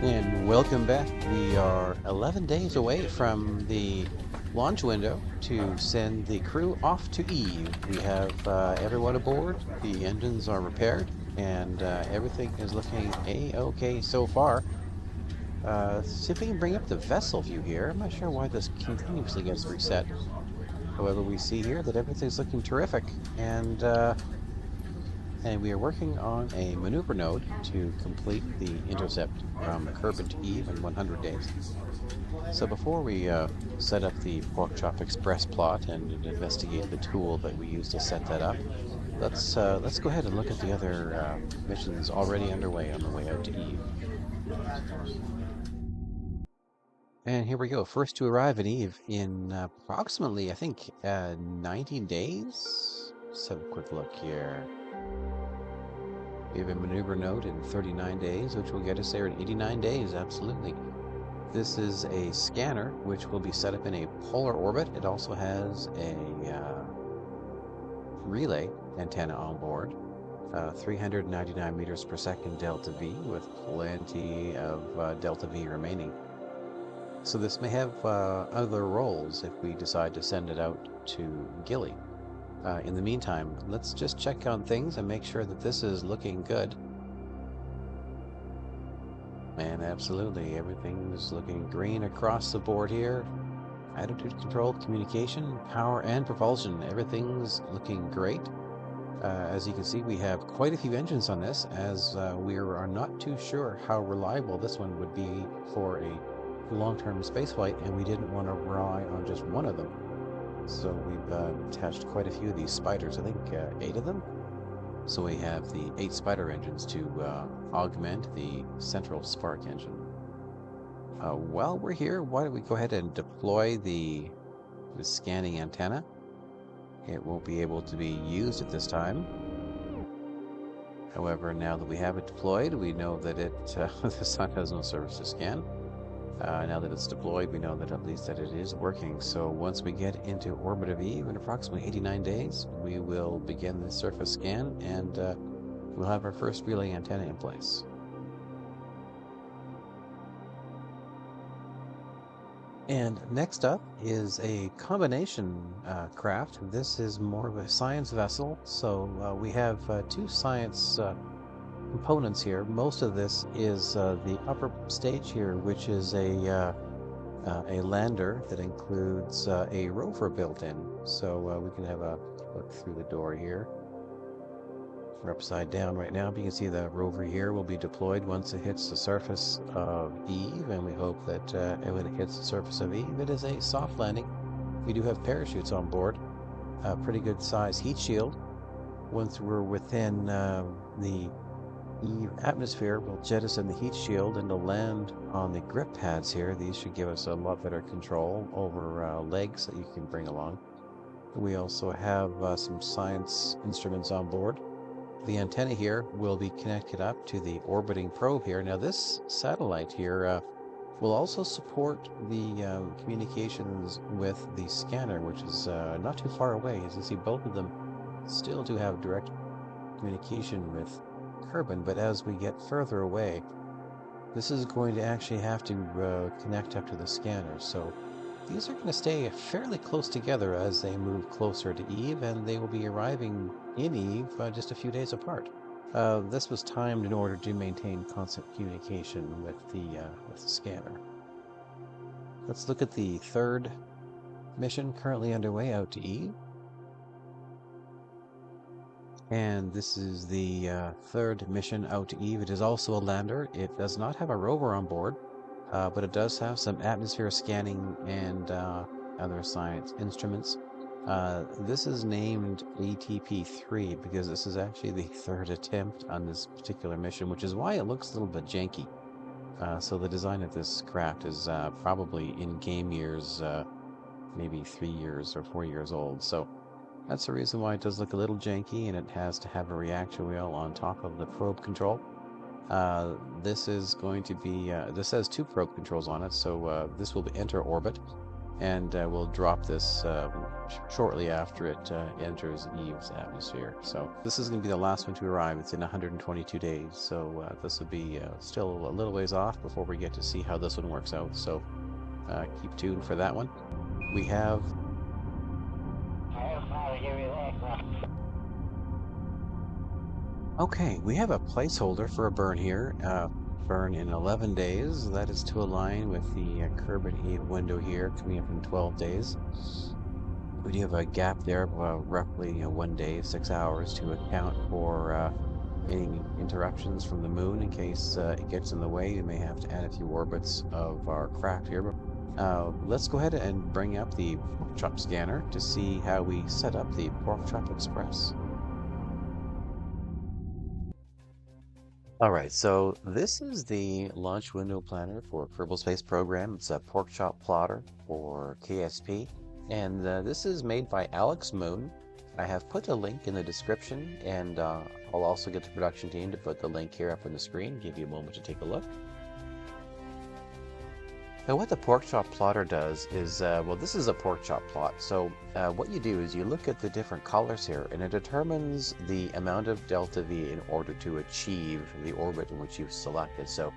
And welcome back. We are 11 days away from the launch window to send the crew off to Eve. We have everyone aboard, the engines are repaired, and everything is looking a-okay so far. See if we can bring up the vessel view here. I'm not sure why this continuously gets reset. However, we see here that everything's looking terrific, and we are working on a maneuver node to complete the intercept from Kerbin to Eve in 100 days. So before we set up the Porkchop Express plot and investigate the tool that we use to set that up, let's go ahead and look at the other missions already underway on the way out to Eve. And here we go. First to arrive at Eve in approximately, I think, 19 days. Let's have a quick look here. We have a maneuver node in 39 days, which will get us there in 89 days, absolutely. This is a scanner, which will be set up in a polar orbit. It also has a relay antenna on board, 399 meters per second delta V, with plenty of delta V remaining. So this may have other roles if we decide to send it out to Gilly. In the meantime, let's just check on things and make sure that this is looking good. And absolutely, everything is looking green across the board here. Attitude control, communication, power, and propulsion. Everything's looking great. As you can see, we have quite a few engines on this, as we are not too sure how reliable this one would be for a long-term spaceflight, and we didn't want to rely on just one of them. So we've attached quite a few of these spiders, I think 8 of them. So we have the 8 spider engines to augment the central spark engine. While we're here, why don't we go ahead and deploy the scanning antenna. It won't be able to be used at this time. However, now that we have it deployed, we know that the sun has no surface to scan. Now that it's deployed, we know that at least that it is working. So once we get into orbit of Eve in approximately 89 days, we will begin the surface scan, and we'll have our first relay antenna in place. And next up is a combination craft. This is more of a science vessel, so we have 2 science components here. Most of this is the upper stage here, which is a lander that includes a rover built in. So we can have a look through the door here. We're upside down right now, but you can see the rover here will be deployed once it hits the surface of Eve, and we hope that when it hits the surface of Eve, it is a soft landing. We do have parachutes on board, a pretty good size heat shield. Once we're within the Eve atmosphere, we'll jettison the heat shield and to land on the grip pads here. These should give us a lot better control over legs that you can bring along. We also have some science instruments on board. The antenna here will be connected up to the orbiting probe here. Now this satellite here will also support the communications with the scanner, which is not too far away. As you see, both of them still do have direct communication with Kerbin, but as we get further away, this is going to actually have to connect up to the scanner. So these are going to stay fairly close together as they move closer to Eve, and they will be arriving in Eve just a few days apart. This was timed in order to maintain constant communication with the scanner. Let's look at the 3rd mission currently underway out to Eve. And this is the 3rd mission out to Eve. It is also a lander. It does not have a rover on board, but it does have some atmosphere scanning and other science instruments. This is named ATP-3 because this is actually the 3rd attempt on this particular mission, which is why it looks a little bit janky. So the design of this craft is probably in game years, maybe 3 years or 4 years old. So that's the reason why it does look a little janky, and it has to have a reaction wheel on top of the probe control. This is going to be, this has 2 probe controls on it, so this will enter orbit. and we'll drop this shortly after it enters Eve's atmosphere. So this is going to be the last one to arrive. It's in 122 days, so this will be still a little ways off before we get to see how this one works out. So keep tuned for that one. We have okay, we have a placeholder for a burn here. Burn in 11 days. That is to align with the Kerbin Eve window here, coming up in 12 days. We do have a gap there of roughly 1 day, 6 hours to account for any interruptions from the moon in case it gets in the way. We may have to add a few orbits of our craft here. But let's go ahead and bring up the Porkchop scanner to see how we set up the Porkchop Express. All right, so this is the launch window planner for Kerbal Space Program. It's a Porkchop plotter for KSP, and this is made by Alex Moon. I have put a link in the description, and I'll also get the production team to put the link here up on the screen, give you a moment to take a look. Now what the Porkchop plotter does is, well, this is a Porkchop plot. So what you do is you look at the different colors here, and it determines the amount of delta V in order to achieve the orbit in which you've selected. So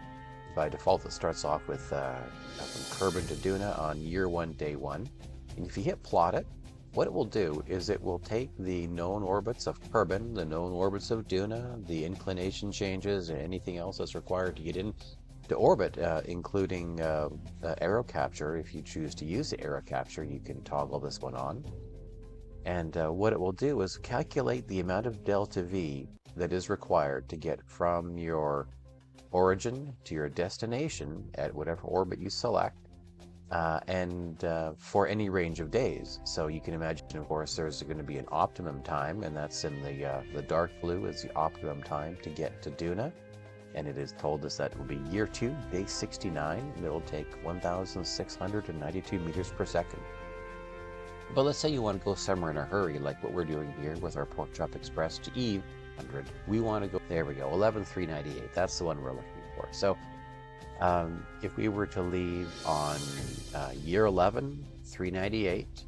by default, it starts off with from Kerbin to Duna on year 1, day 1. And if you hit plot it, what it will do is it will take the known orbits of Kerbin, the known orbits of Duna, the inclination changes, and anything else that's required to get in to orbit, including aero capture. If you choose to use the aero capture, you can toggle this one on. And what it will do is calculate the amount of delta V that is required to get from your origin to your destination at whatever orbit you select, and for any range of days. So you can imagine, of course, there's going to be an optimum time, and that's in the dark blue is the optimum time to get to Duna. And it is told us that it will be year 2, day 69, and it will take 1,692 meters per second. But let's say you want to go somewhere in a hurry, like what we're doing here with our Porkchop Express to Eve 100. We want to go, there we go, 11,398. That's the one we're looking for. So if we were to leave on year 11, 398,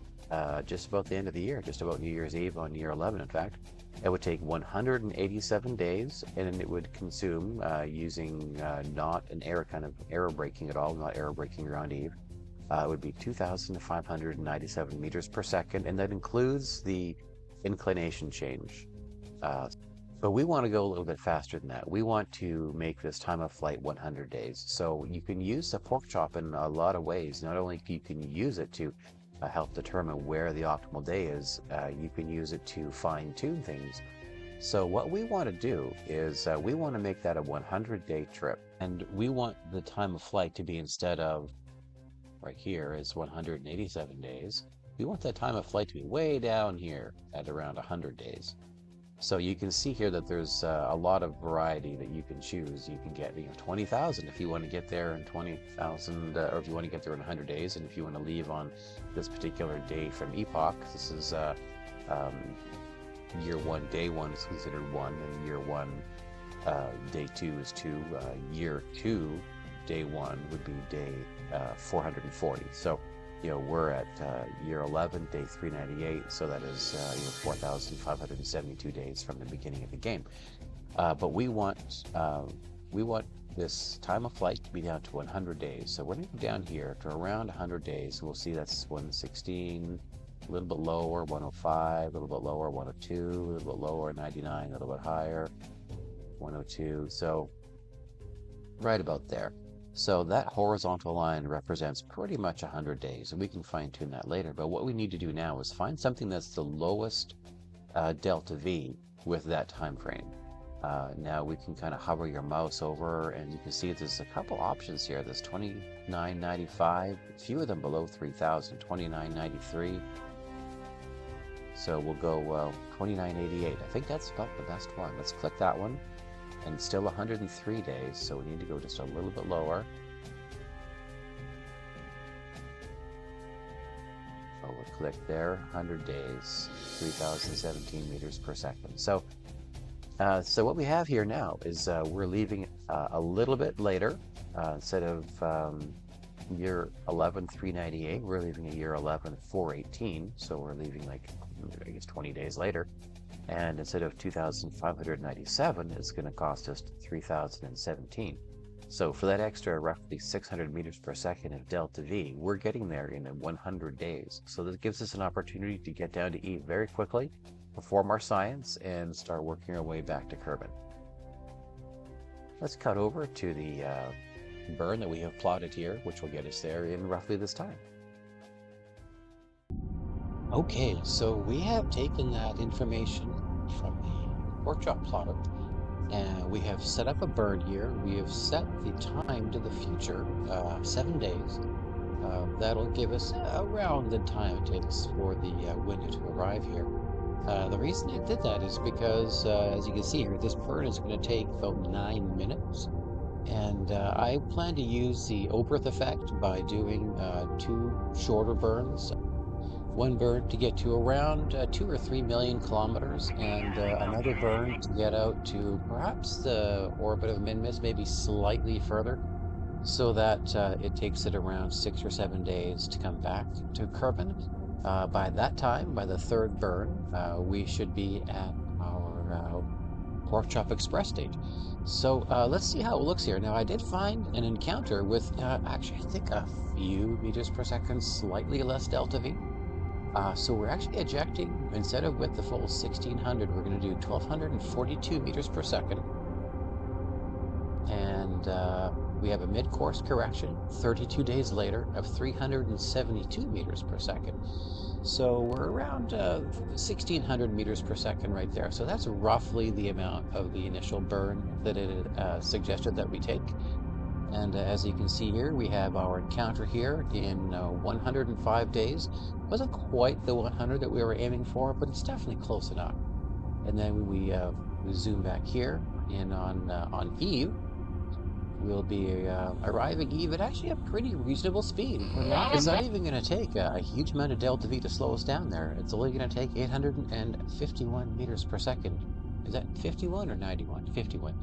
just about the end of the year, just about New Year's Eve on year 11, in fact, it would take 187 days, and it would consume, using not an aero braking at all, not aero braking around Eve, it would be 2,597 meters per second, and that includes the inclination change. But we want to go a little bit faster than that. We want to make this time of flight 100 days. So you can use the Porkchop in a lot of ways. Not only you can use it to help determine where the optimal day is, you can use it to fine-tune things. So what we want to do is we want to make that a 100-day trip, and we want the time of flight to be, instead of right here is 187 days, we want that time of flight to be way down here at around 100 days. So you can see here that there's a lot of variety that you can choose. You can get 20,000 if you want to get there in 20,000, or if you want to get there in 100 days, and if you want to leave on this particular day from Epoch. This is year 1, day 1 is considered 1, and year 1, day 2 is 2. Year 2, day 1 would be day 440. So we're at year 11, day 398, so that is 4,572 days from the beginning of the game. But we want this time of flight to be down to 100 days. So we're going to go down here to around 100 days. We'll see that's 116, a little bit lower, 105, a little bit lower, 102, a little bit lower, 99, a little bit higher, 102. So right about there. So that horizontal line represents pretty much 100 days, and we can fine-tune that later. But what we need to do now is find something that's the lowest delta V with that time frame. Now we can kind of hover your mouse over, and you can see there's a couple options here. There's 29.95, a few of them below 3,000, 29.93. So we'll go 29.88. I think that's about the best one. Let's click that one. And still 103 days, so we need to go just a little bit lower. So we'll click there, 100 days, 3,017 meters per second. So what we have here now is we're leaving a little bit later. Instead of year 11, 398. We're leaving a year 11, 418. So we're leaving like, I guess, 20 days later. And instead of 2,597, it's going to cost us 3,017. So for that extra roughly 600 meters per second of delta V, we're getting there in 100 days. So this gives us an opportunity to get down to E very quickly, perform our science, and start working our way back to Kerbin. Let's cut over to the burn that we have plotted here, which will get us there in roughly this time. Okay, so we have taken that information from the Porkchop plotter, and we have set up a burn here. We have set the time to the future, 7 days. That'll give us around the time it takes for the window to arrive here. The reason I did that is because, as you can see here, this burn is going to take about 9 minutes. And I plan to use the Oberth effect by doing 2 shorter burns. One burn to get to around 2 or 3 million kilometers, and another burn to get out to perhaps the orbit of Minmus, maybe slightly further, so that it takes it around 6 or 7 days to come back to Kerbin. By that time, by the 3rd burn, we should be at our Porkchop Express date. So let's see how it looks here. Now, I did find an encounter with actually, I think a few meters per second, slightly less delta V. So we're actually ejecting, instead of with the full 1600, we're going to do 1242 meters per second. And we have a mid-course correction 32 days later of 372 meters per second. So we're around 1600 meters per second right there. So that's roughly the amount of the initial burn that it suggested that we take. And as you can see here, we have our encounter here in 105 days. Wasn't quite the 100 that we were aiming for, but it's definitely close enough. And then we zoom back here, and on Eve, we'll be arriving Eve at actually a pretty reasonable speed. It's not even going to take a huge amount of delta V to slow us down there. It's only going to take 851 meters per second. Is that 51 or 91? 51.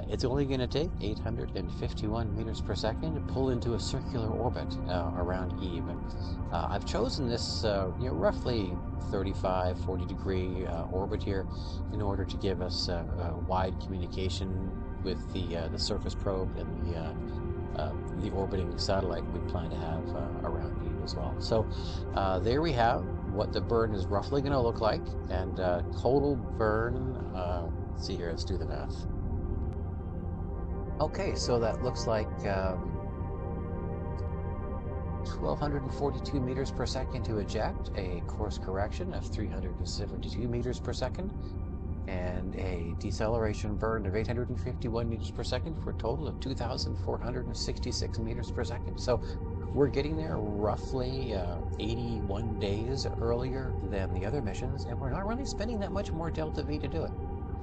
It's only going to take 851 meters per second to pull into a circular orbit around Eve. I've chosen this roughly 35, 40 degree orbit here in order to give us wide communication with the surface probe and the orbiting satellite we plan to have around Eve as well. So there we have what the burn is roughly going to look like, and total burn, let's see here, let's do the math. Okay, so that looks like 1242 meters per second to eject, a course correction of 372 meters per second, and a deceleration burn of 851 meters per second for a total of 2,466 meters per second. So we're getting there roughly 81 days earlier than the other missions, and we're not really spending that much more delta V to do it.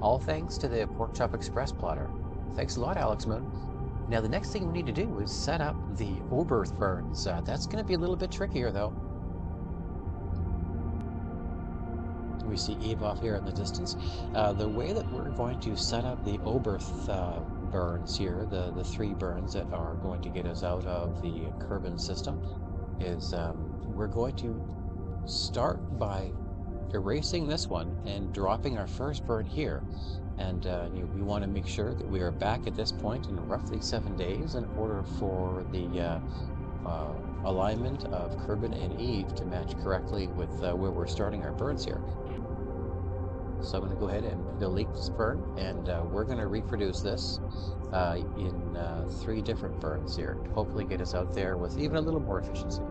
All thanks to the Porkchop Express plotter. Thanks a lot, Alex Moon. Now, the next thing we need to do is set up the Oberth burns. That's going to be a little bit trickier, though. We see Eve off here in the distance. The way that we're going to set up the Oberth burns here, the 3 burns that are going to get us out of the Kerbin system, is we're going to start by erasing this one and dropping our first burn here. And we want to make sure that we are back at this point in roughly 7 days in order for the alignment of Kerbin and Eve to match correctly with where we're starting our burns here. So I'm going to go ahead and delete this burn, and we're going to reproduce this in 3 different burns here to hopefully get us out there with even a little more efficiency.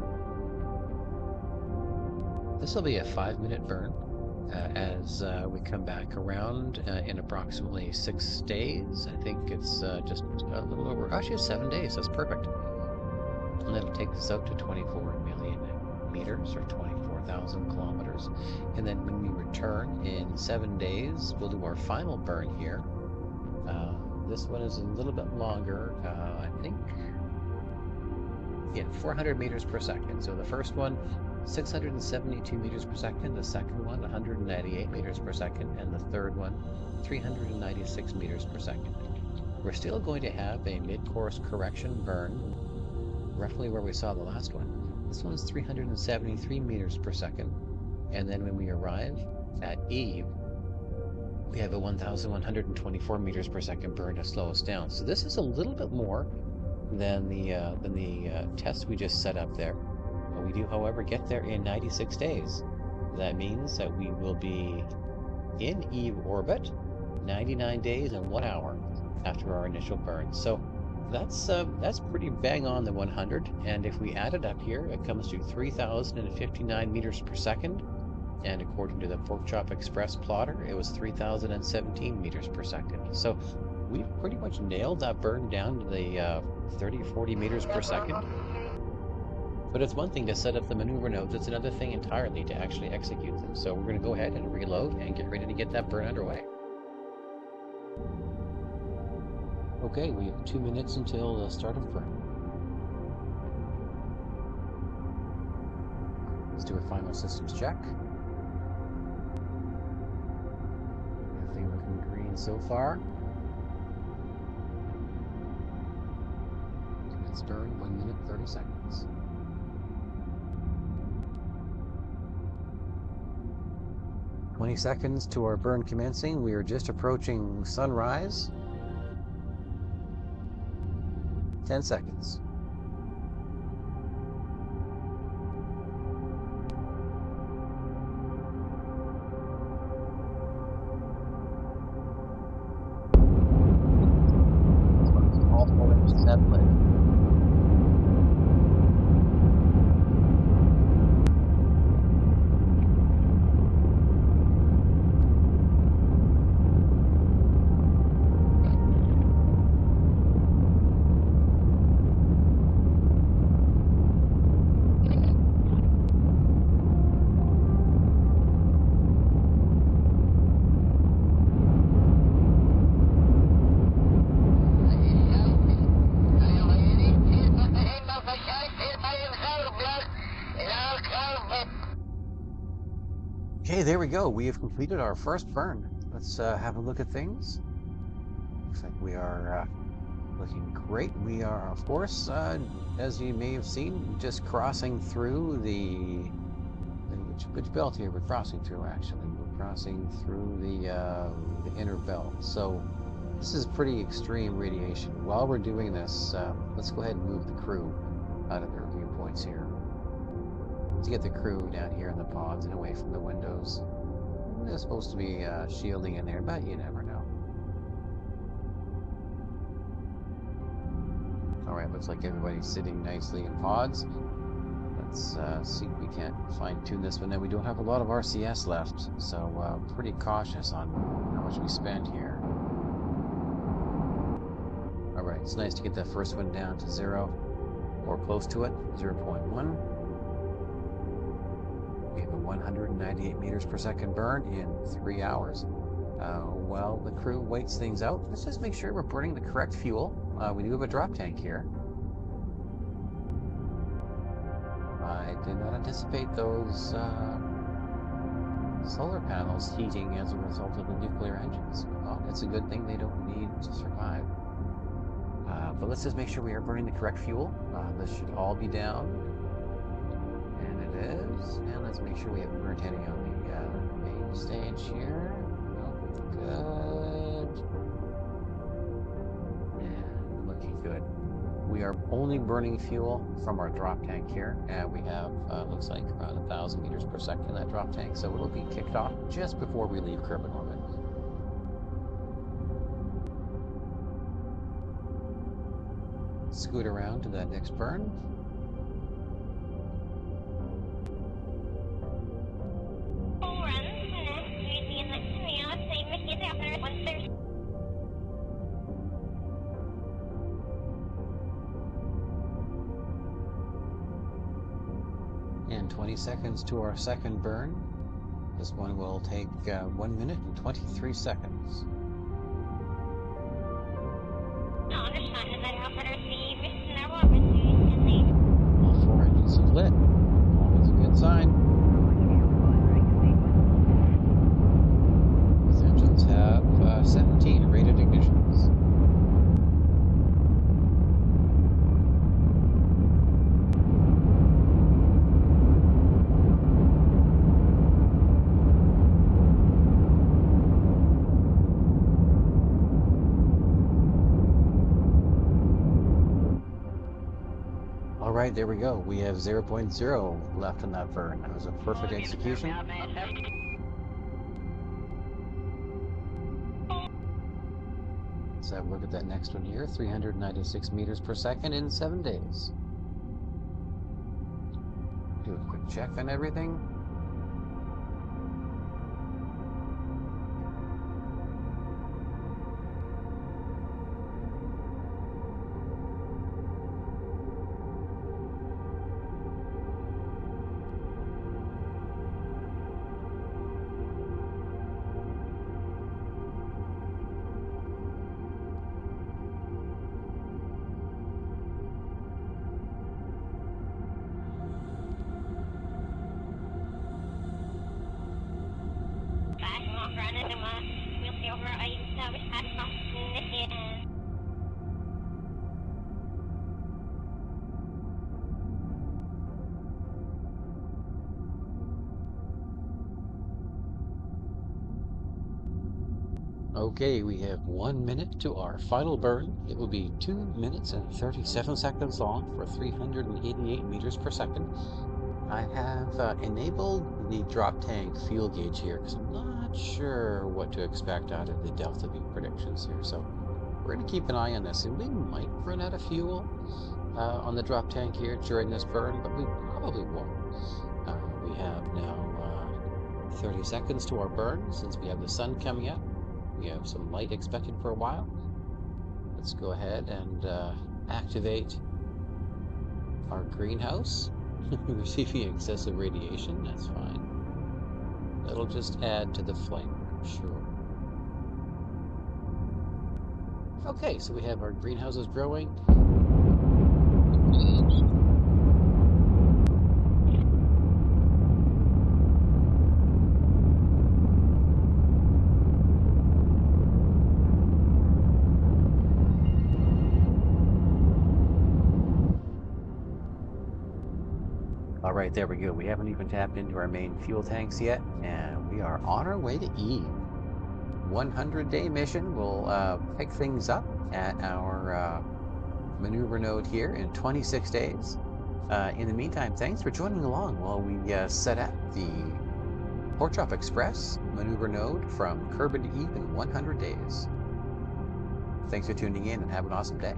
This will be a 5-minute burn. As we come back around in approximately 6 days. I think it's just a little over, actually 7 days, that's perfect. And that'll take us out to 24 million meters or 24,000 kilometers. And then when we return in 7 days, we'll do our final burn here. This one is a little bit longer, I think, 400 meters per second. So the first one, 672 meters per second, the second one 198 meters per second, and the third one 396 meters per second. We're still going to have a mid-course correction burn roughly where we saw the last one. This one's 373 meters per second. And then when we arrive at Eve, we have a 1,124 meters per second burn to slow us down. So this is a little bit more than the test we just set up there. We do, however, get there in 96 days. That means that we will be in Eve orbit 99 days and 1 hour after our initial burn. So that's pretty bang on the 100. And if we add it up here, it comes to 3,059 meters per second. And according to the Porkchop Express plotter, it was 3,017 meters per second. So we've pretty much nailed that burn down to the 30 or 40 meters per second. But it's one thing to set up the maneuver nodes, it's another thing entirely to actually execute them. So we're going to go ahead and reload and get ready to get that burn underway. Okay, we have 2 minutes until the start of burn. Let's do a final systems check. Everything looking green so far. It's burn 1 minute 30 seconds. "20 seconds to our burn commencing. We are just approaching sunrise. 10 seconds. All 4 inches settling. Okay, there we go. We have completed our first burn. Let's have a look at things. Looks like we are looking great. We are, of course, as you may have seen, just crossing through which belt here we're crossing through, actually. We're crossing through the inner belt. So this is pretty extreme radiation. While we're doing this, let's go ahead and move the crew out of their viewpoints here, to get the crew down here in the pods and away from the windows. There's supposed to be shielding in there, but you never know. Alright, looks like everybody's sitting nicely in pods. Let's see if we can't fine-tune this one. Now, we don't have a lot of RCS left, so pretty cautious on how much we spend here. Alright, it's nice to get that first one down to 0, or close to it, 0.1. We have a 198 meters per second burn in 3 hours. While the crew waits things out, let's just make sure we're burning the correct fuel. We do have a drop tank here. I did not anticipate those solar panels heating as a result of the nuclear engines. Well, it's a good thing they don't need to survive. But let's just make sure we are burning the correct fuel. This should all be down. Is, and let's make sure we have burnt any on the main stage here. Nope, good. And looking good. We are only burning fuel from our drop tank here, and we have, looks like around 1,000 meters per second in that drop tank, so it'll be kicked off just before we leave Kerbin orbit. Scoot around to that next burn. And 20 seconds to our second burn. This one will take 1 minute and 23 seconds. All 4 engines have lit. Always a good sign. These engines have 17 rated ignitions. right, there we go. We have 0.0 left on that burn. That was a perfect execution. Let's have a look at that next one here. 396 meters per second in 7 days. Do a quick check on everything. Okay, we have 1 minute to our final burn. It will be 2 minutes and 37 seconds long for 388 meters per second. I have enabled the drop tank fuel gauge here because I'm not sure what to expect out of the Delta V predictions here. So we're going to keep an eye on this, and we might run out of fuel on the drop tank here during this burn, but we probably won't. We have now 30 seconds to our burn since we have the sun coming up. We have some light expected for a while. Let's go ahead and activate our greenhouse. Receiving excessive radiation, that's fine. That'll just add to the flame, I'm sure. Okay, so we have our greenhouses growing. All right, there we go. We haven't even tapped into our main fuel tanks yet, and we are on our way to Eve. 100-day mission. We'll pick things up at our maneuver node here in 26 days. In the meantime, thanks for joining along while we set up the Porkchop Express maneuver node from Kerbin to Eve in 100 days. Thanks for tuning in and have an awesome day.